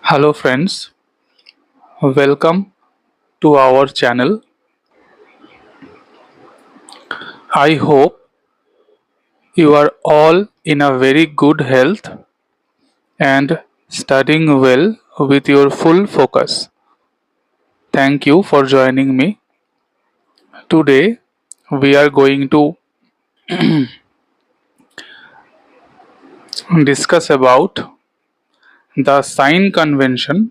Hello friends, welcome to our channel. I hope you are all in a very good health and studying well with your full focus. Thank you for joining me. Today we are going to discuss about the sign convention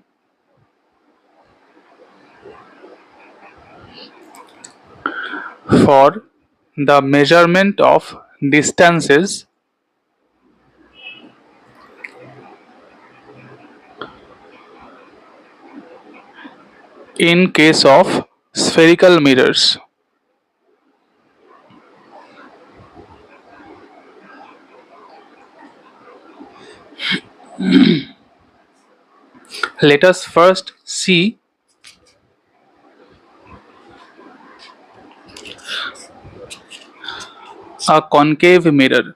for the measurement of distances in case of spherical mirrors. Let us first see a concave mirror.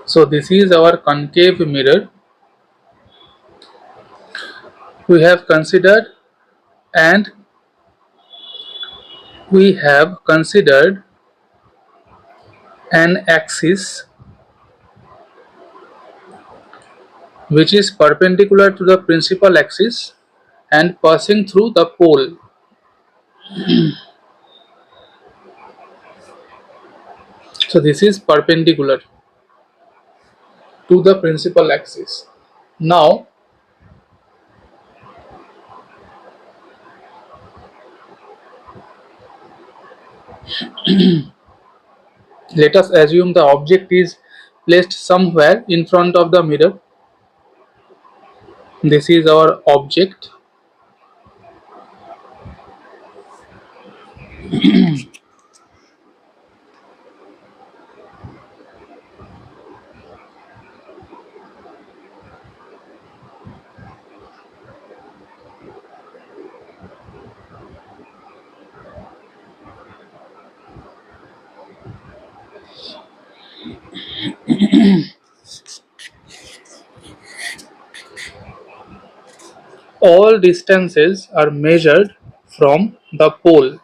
So this is our concave mirror. We have considered and we have considered an axis which is perpendicular to the principal axis and passing through the pole. So this is perpendicular to the principal axis. Now let us assume the object is placed somewhere in front of the mirror. This is our object. All distances are measured from the pole.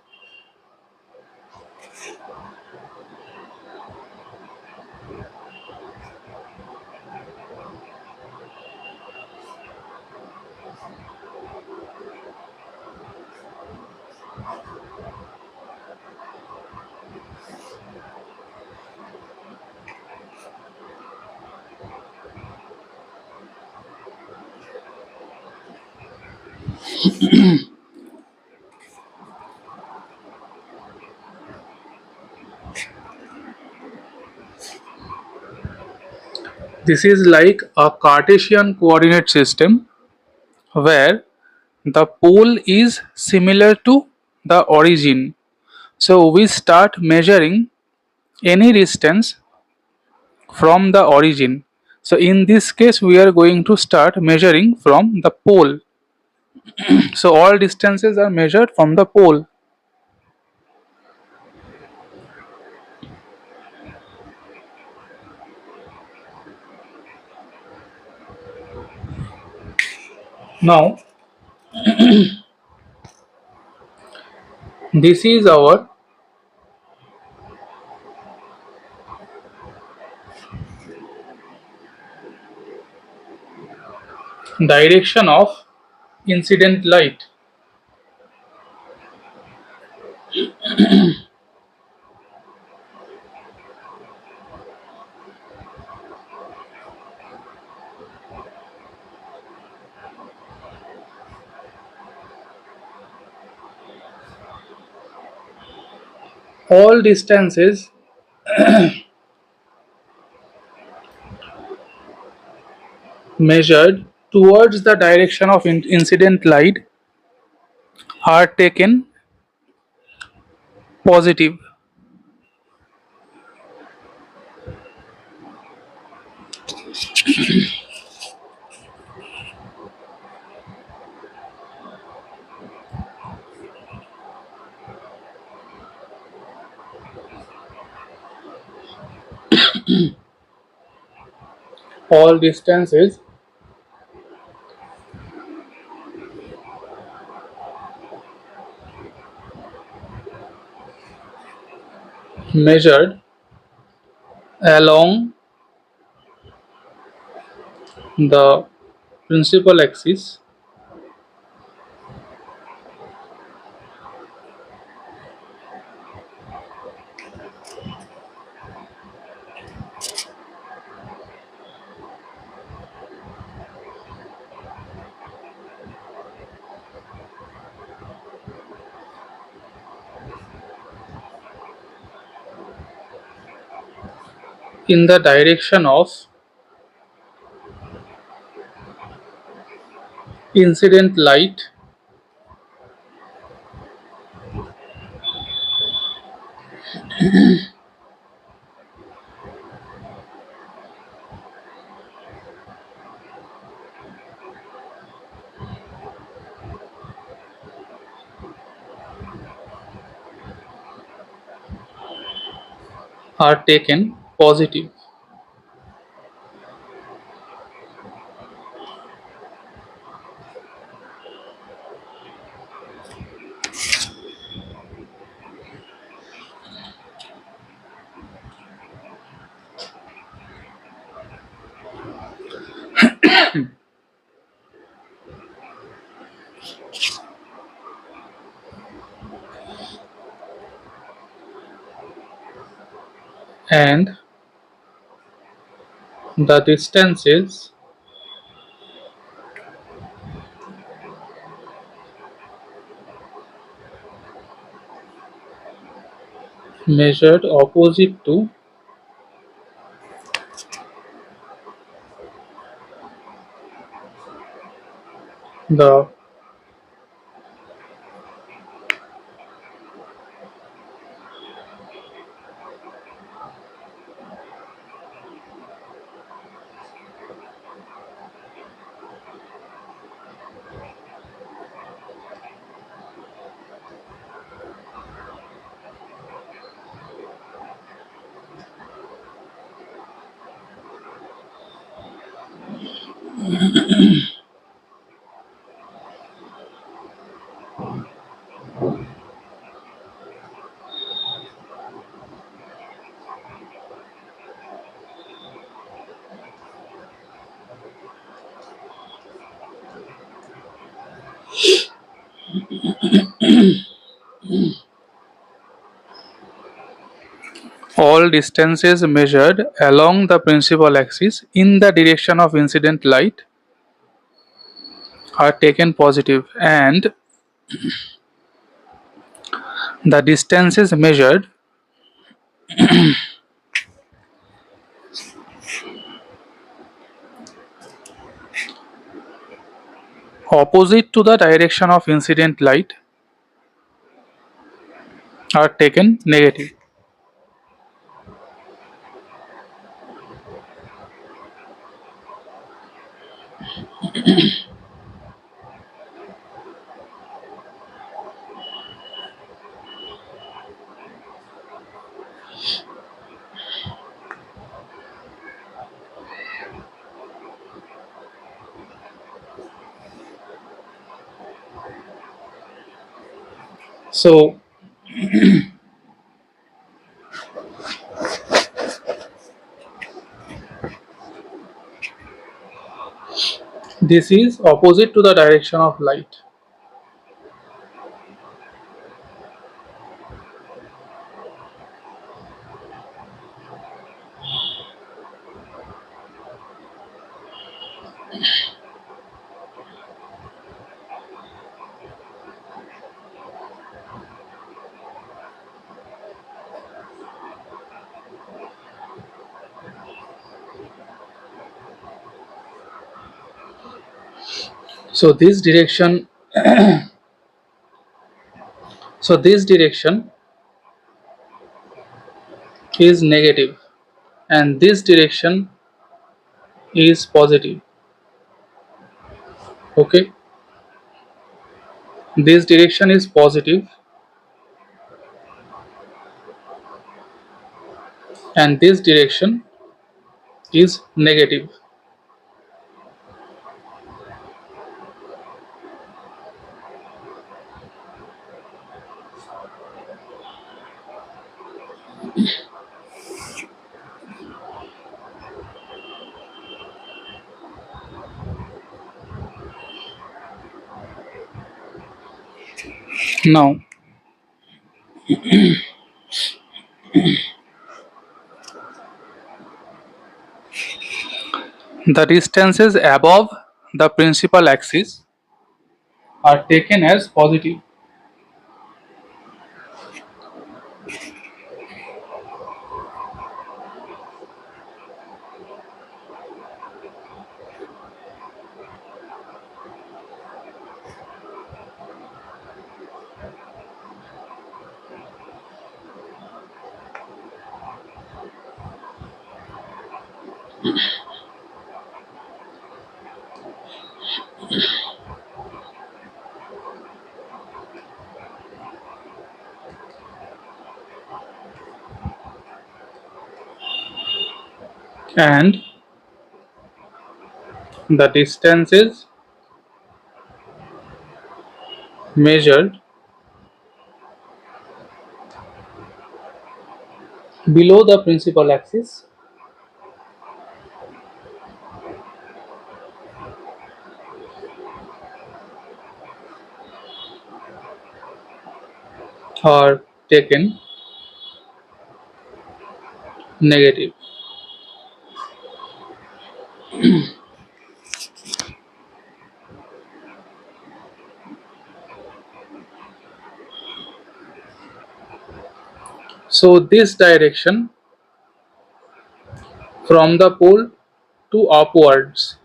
This is like a Cartesian coordinate system where the pole is similar to the origin. So we start measuring any distance from the origin. So in this case we are going to start measuring from the pole. So all distances are measured from the pole. Now this is our direction of incident light. All distances measured towards the direction of incident light are taken positive. All distances measured along the principal axis in the direction of incident light are taken positive. And the distances measured opposite to the all distances measured along the principal axis in the direction of incident light are taken positive, and the distances measured opposite to the direction of incident light are taken negative. So this is opposite to the direction of light. So this direction is negative and this direction is positive. Okay, this direction is positive and this direction is negative. Now the distances above the principal axis are taken as positive and the distances measured below the principal axis are taken negative. So this direction from the pole to upwards.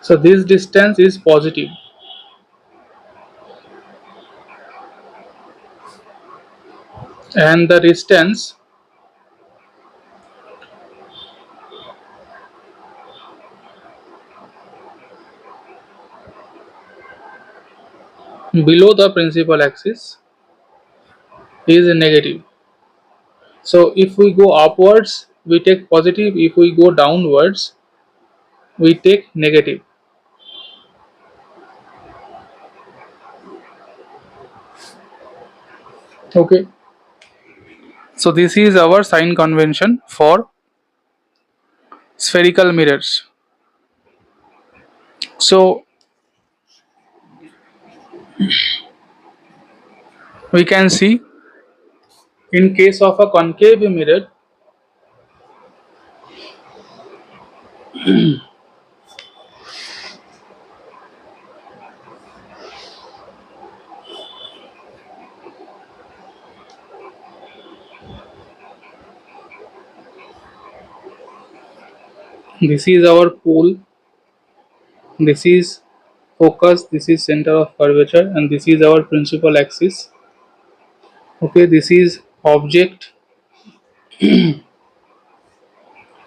So this distance is positive and the distance below the principal axis is negative. So if we go upwards we take positive, if we go downwards we take negative. Okay, so this is our sign convention for spherical mirrors. So we can see in case of a concave mirror, This is our pole, this is focus, this is center of curvature, and this is our principal axis. Okay, this is object,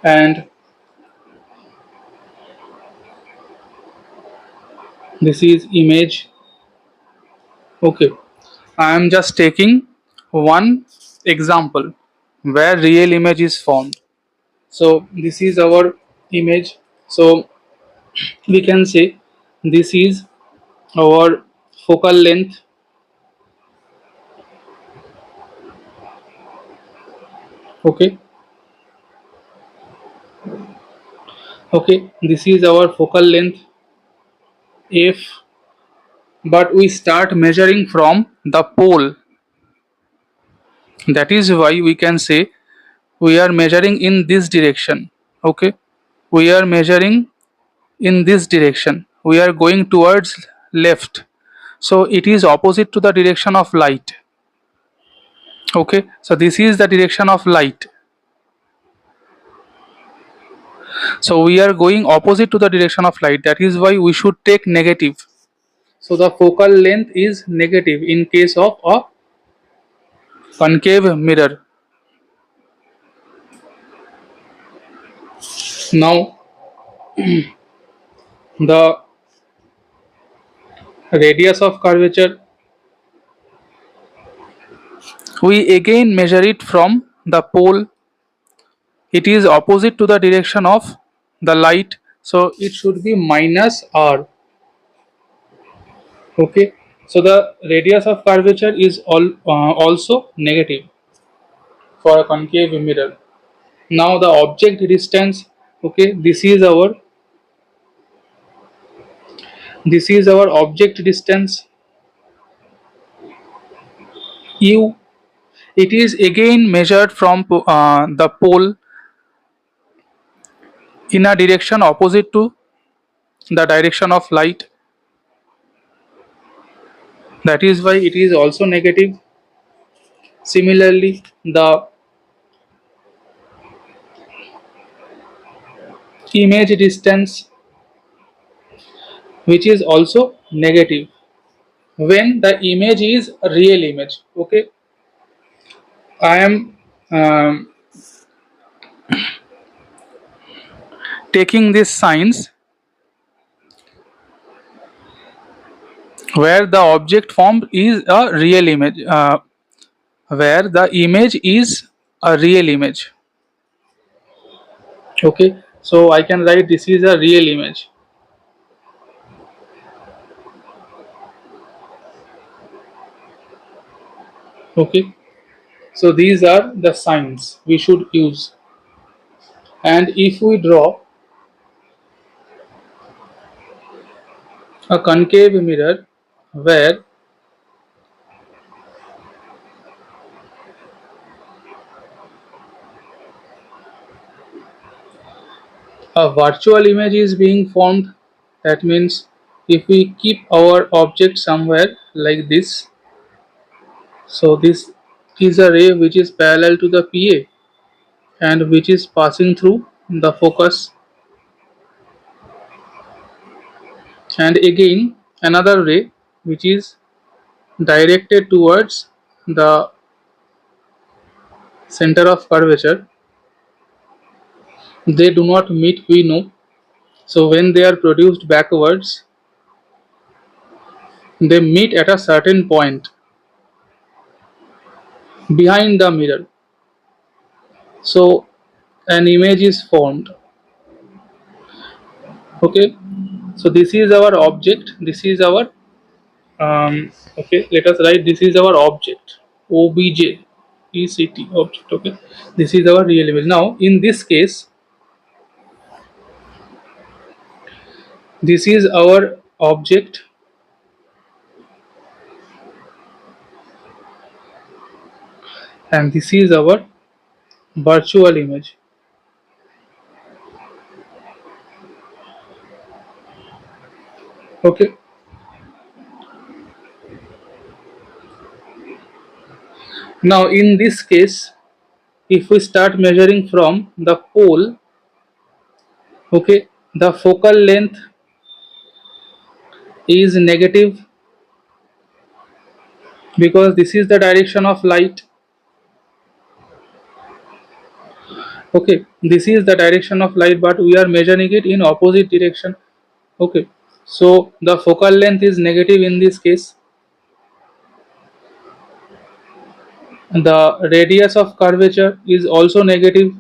and this is image. Okay, I am just taking one example where real image is formed. So this is our image. So we can say this is our focal length. Okay, okay, this is our focal length f, but we start measuring from the pole. That is why we can say we are measuring in this direction. Okay, we are measuring in this direction, we are going towards left, so it is opposite to the direction of light. Okay, so this is the direction of light, so we are going opposite to the direction of light, that is why we should take negative. So the focal length is negative in case of a concave mirror. Now the radius of curvature, we again measure it from the pole. It is opposite to the direction of the light, so it should be minus r. Okay, so the radius of curvature is also negative for a concave mirror. Now the object distance. Okay, this is our object distance u. It is again measured from the pole in a direction opposite to the direction of light, that is why it is also negative. Similarly, the image distance, which is also negative when the image is a real image. Okay, I am taking this signs where the object formed is a real image, where the image is a real image. Okay, so I can write this is a real image. Okay, so these are the signs we should use. And if we draw a concave mirror where a virtual image is being formed, that means if we keep our object somewhere like this, so this is a ray which is parallel to the PA and which is passing through the focus, and again another ray which is directed towards the center of curvature. They do not meet, we know. So when they are produced backwards, they meet at a certain point behind the mirror. So an image is formed. Okay, so this is our object, this is our okay, let us write this is our object, obj ect object. Okay, this is our real image. Now in this case, this is our object, and this is our virtual image. Okay, now in this case, if we start measuring from the pole, Okay, the focal length is negative because this is the direction of light. Okay, this is the direction of light, but we are measuring it in opposite direction. Okay, so the focal length is negative in this case. The radius of curvature is also negative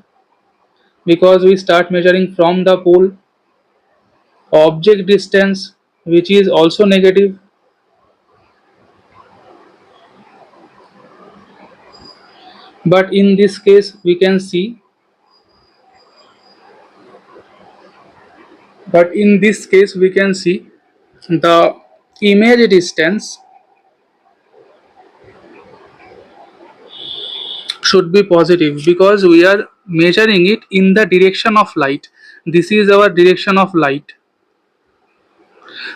because we start measuring from the pole. Object distance, which is also negative, but in this case we can see, the image distance should be positive because we are measuring it in the direction of light. This is our direction of light,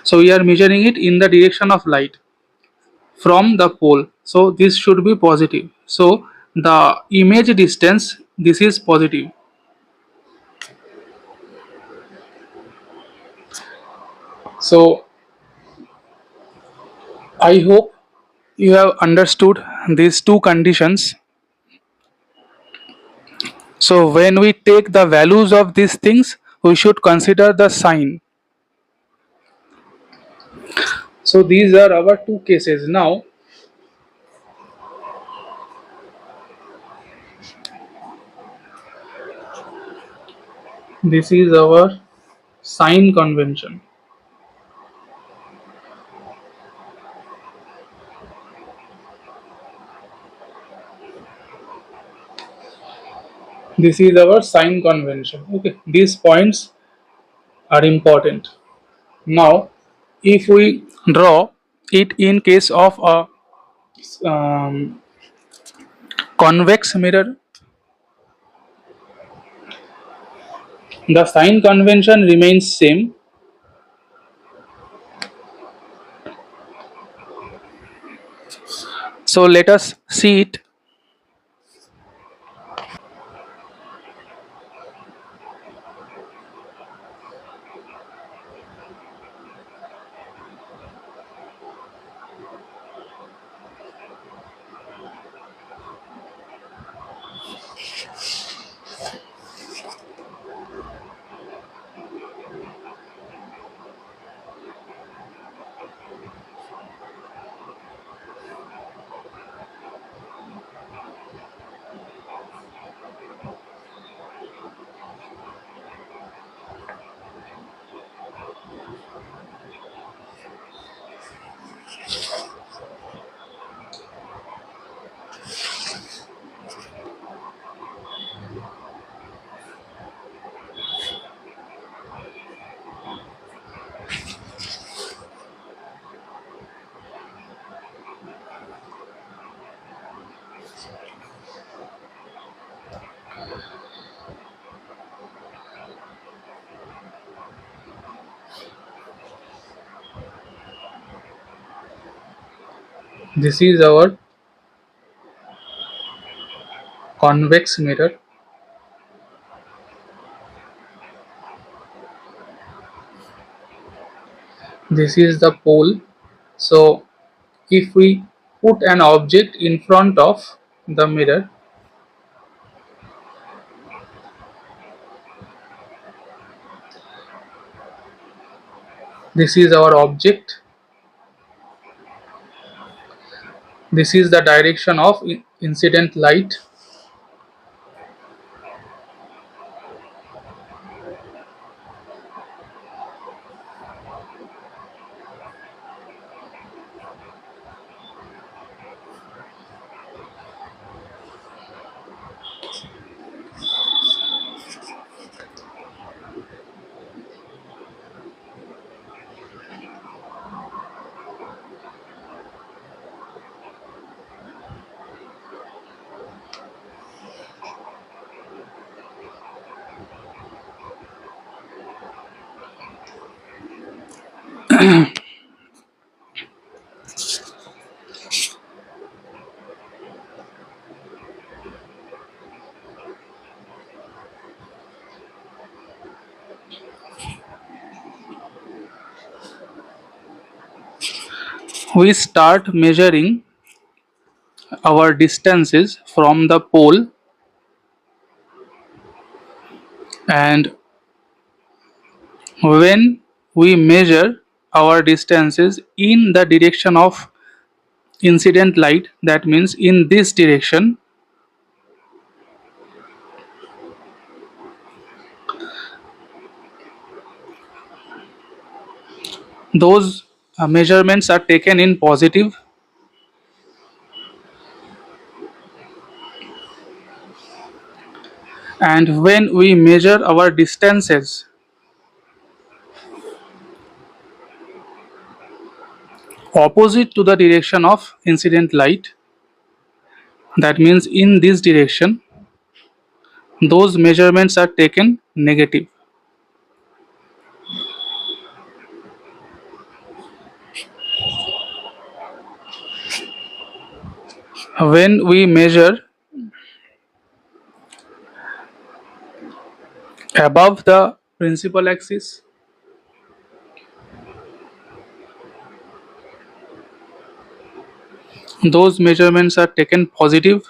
so we are measuring it in the direction of light from the pole, so this should be positive. So the image distance, this is positive. So I hope you have understood these two conditions. So when we take the values of these things, we should consider the sign. So these are our two cases. Now this is our sign convention. This is our sign convention. Okay, these points are important. Now, if we draw it in case of a um, convex mirror, the sign convention remains same. So let us see it. This is our convex mirror. This is the pole. So if we put an object in front of the mirror, this is our object. This is the direction of incident light. we start measuring our distances from the pole, and when we measure our distances in the direction of incident light, that means in this direction, those measurements are taken in positive, and when we measure our distances opposite to the direction of incident light, that means in this direction, those measurements are taken negative. When we measure above the principal axis, those measurements are taken positive,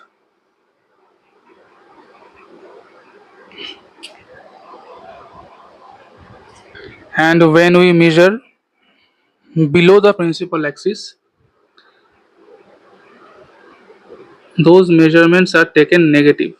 and when we measure below the principal axis, those measurements are taken negative.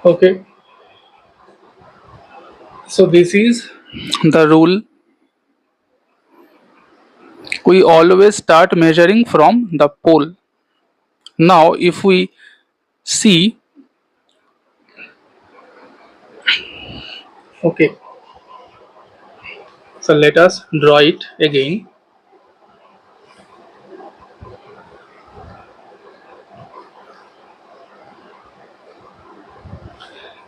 Okay, so this is the rule. We always start measuring from the pole. Now, if we see, okay, so let us draw it again.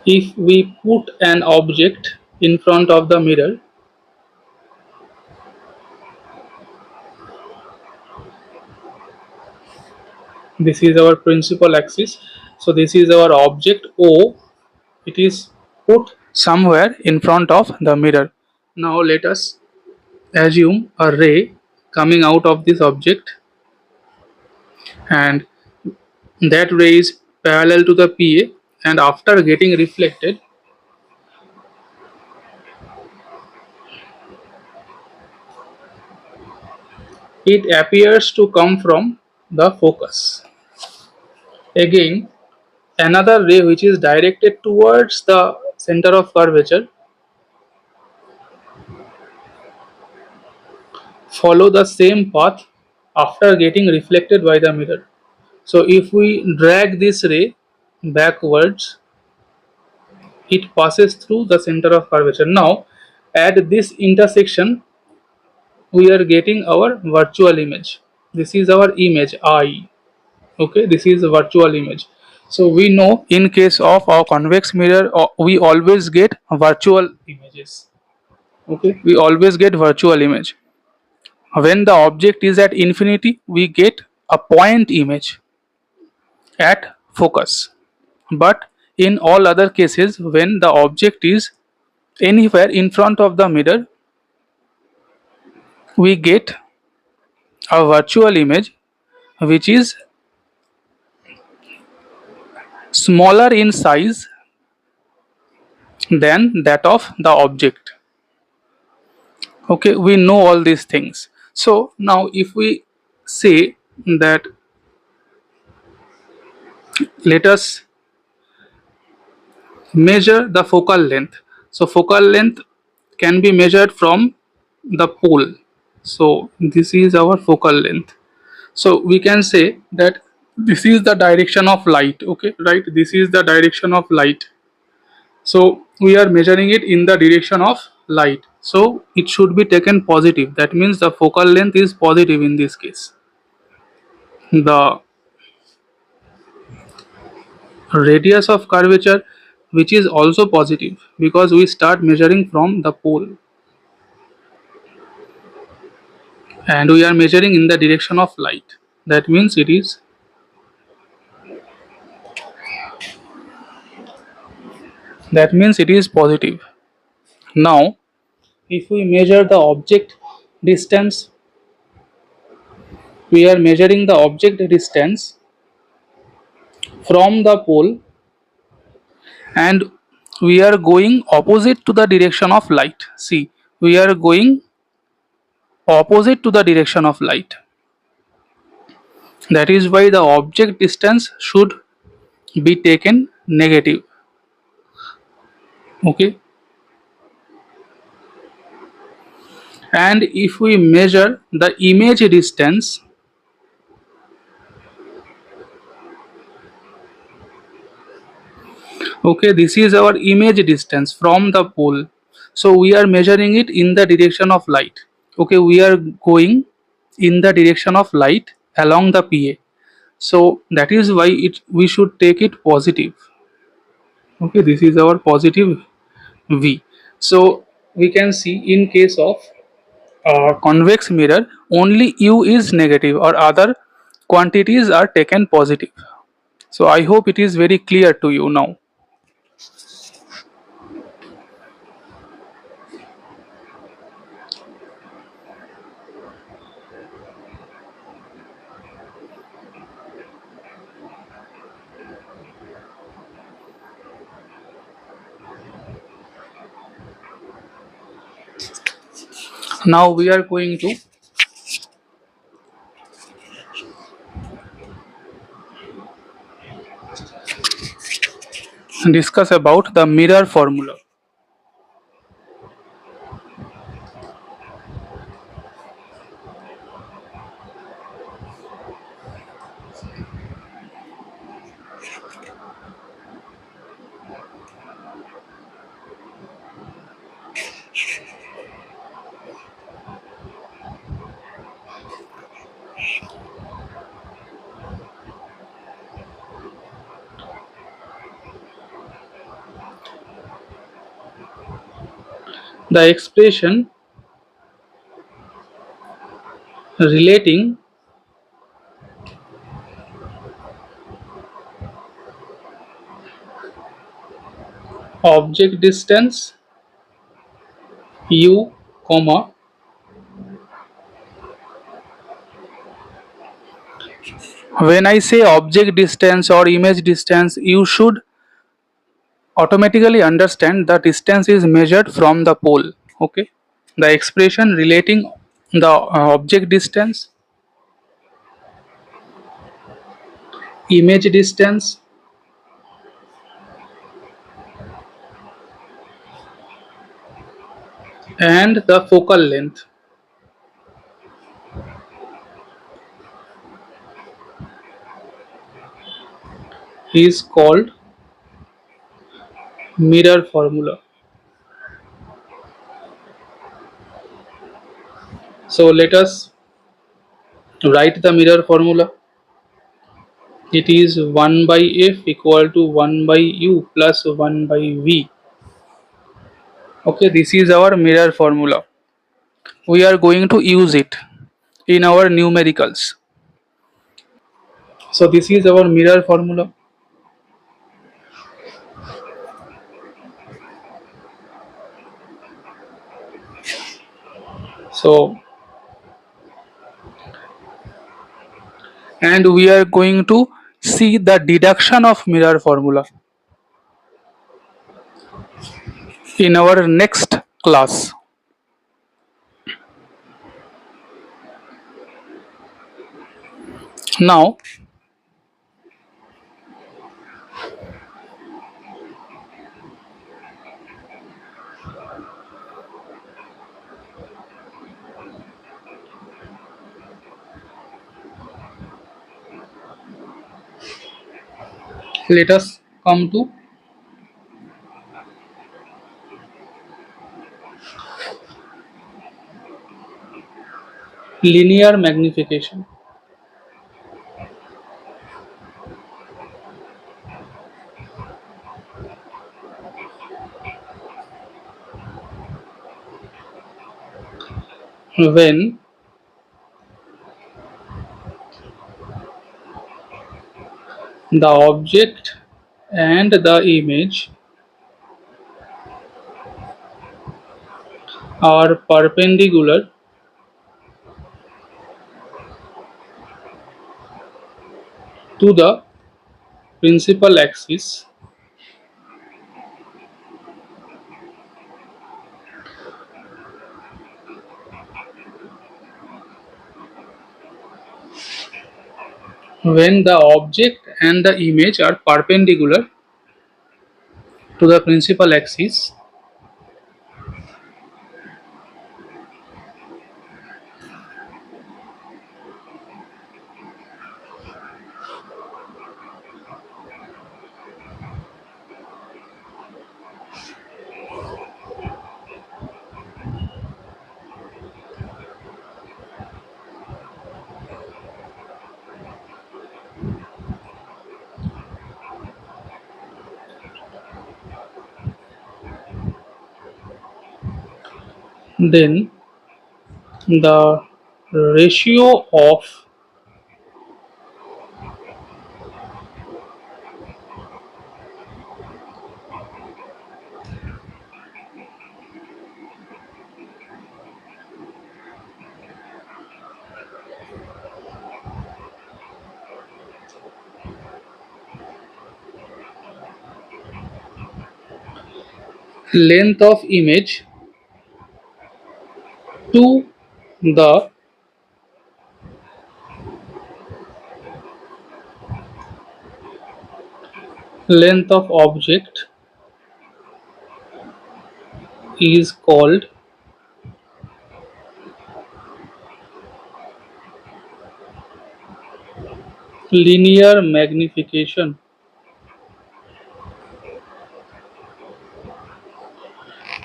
If we put an object in front of the mirror, this is our principal axis. So this is our object O. It is put somewhere in front of the mirror. Now let us assume a ray coming out of this object, and that ray is parallel to the PA, and after getting reflected, it appears to come from the focus. Again, another ray which is directed towards the center of curvature follow the same path after getting reflected by the mirror. So if we drag this ray backwards, it passes through the center of curvature. Now at this intersection, we are getting our virtual image. This is our image I. Okay, this is a virtual image. So we know in case of our convex mirror, we always get virtual images. Okay, we always get virtual image. When the object is at infinity, we get a point image at focus. But in all other cases, when the object is anywhere in front of the mirror, we get a virtual image which is smaller in size than that of the object. Okay, we know all these things. So now if we say that, let us measure the focal length. So focal length can be measured from the pole. So this is our focal length. So we can say that this is the direction of light. Okay, right, this is the direction of light. So we are measuring it in the direction of light, so it should be taken positive. That means the focal length is positive in this case. The radius of curvature, which is also positive, because we start measuring from the pole and we are measuring in the direction of light. That means it is positive. Now if we measure the object distance, we are measuring the object distance from the pole and we are going opposite to the direction of light. See, we are going opposite to the direction of light. That is why the object distance should be taken negative. Okay, and if we measure the image distance, okay, this is our image distance from the pole. So we are measuring it in the direction of light. Okay, we are going in the direction of light along the PA. So that is why it we should take it positive. Okay, this is our positive V. So we can see in case of convex mirror, only U is negative or other quantities are taken positive. So I hope it is very clear to you now. Now we are going to discuss about the mirror formula. The expression relating object distance U, comma, when I say object distance or image distance, you should automatically understand the distance is measured from the pole. Okay, the expression relating the object distance, image distance, and the focal length is called mirror formula. So let us write the mirror formula. It is 1 by f equal to 1 by u plus 1 by v. Okay, this is our mirror formula. We are going to use it in our numericals. So this is our mirror formula. So, and we are going to see the deduction of mirror formula in our next class. Now Let us come to linear magnification. When the object and the image are perpendicular to the principal axis, when the object and the image are perpendicular to the principal axis, then the ratio of length of image to the length of object is called linear magnification.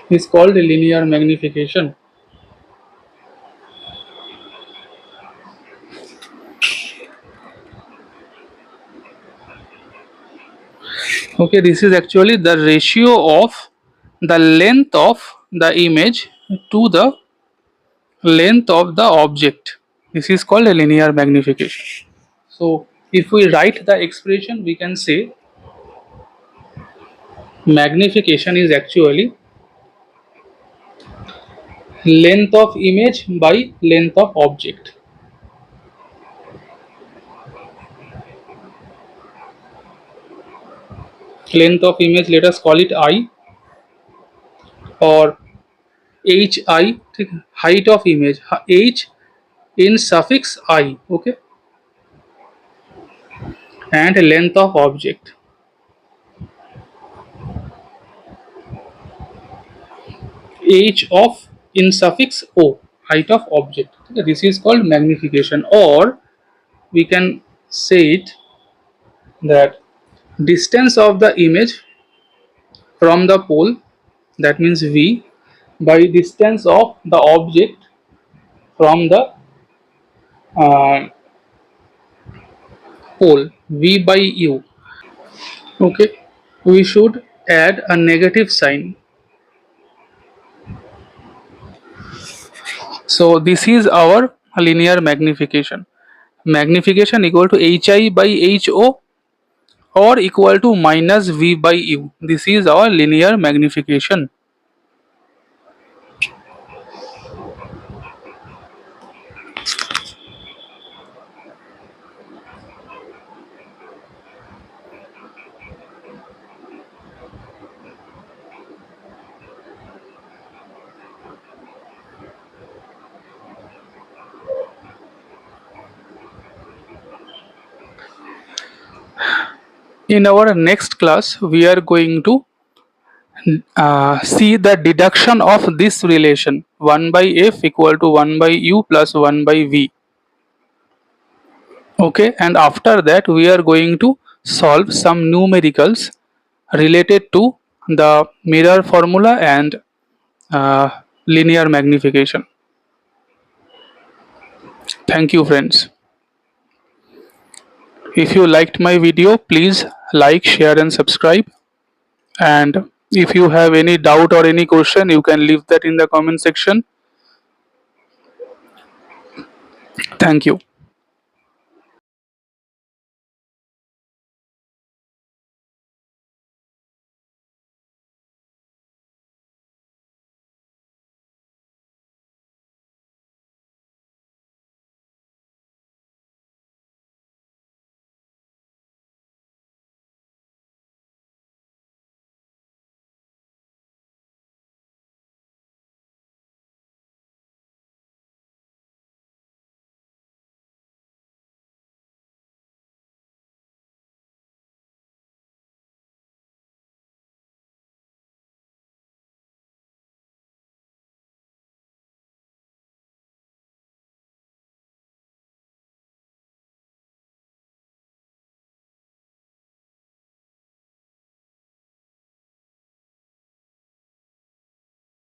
Is called linear magnification. Okay, this is actually the ratio of the length of the image to the length of the object. This is called a linear magnification. So if we write the expression, we can say magnification is actually length of image by length of object. Length of image, let us call it I, or hi, height of image, h in suffix I, okay, and length of object, h of in suffix o, height of object. Okay, this is called magnification, or we can say it that distance of the image from the pole, that means v, by distance of the object from the uh, pole, v by u. Okay, we should add a negative sign. So this is our linear magnification. Magnification equal to hi by ho or equal to minus v by u. This is our linear magnification. In our next class, we are going to see the deduction of this relation 1 by f equal to 1 by u plus 1 by v. Okay, and after that we are going to solve some numericals related to the mirror formula and linear magnification. Thank you, friends. If you liked my video, please like, share and subscribe. And if you have any doubt or any question, you can leave that in the comment section. Thank you.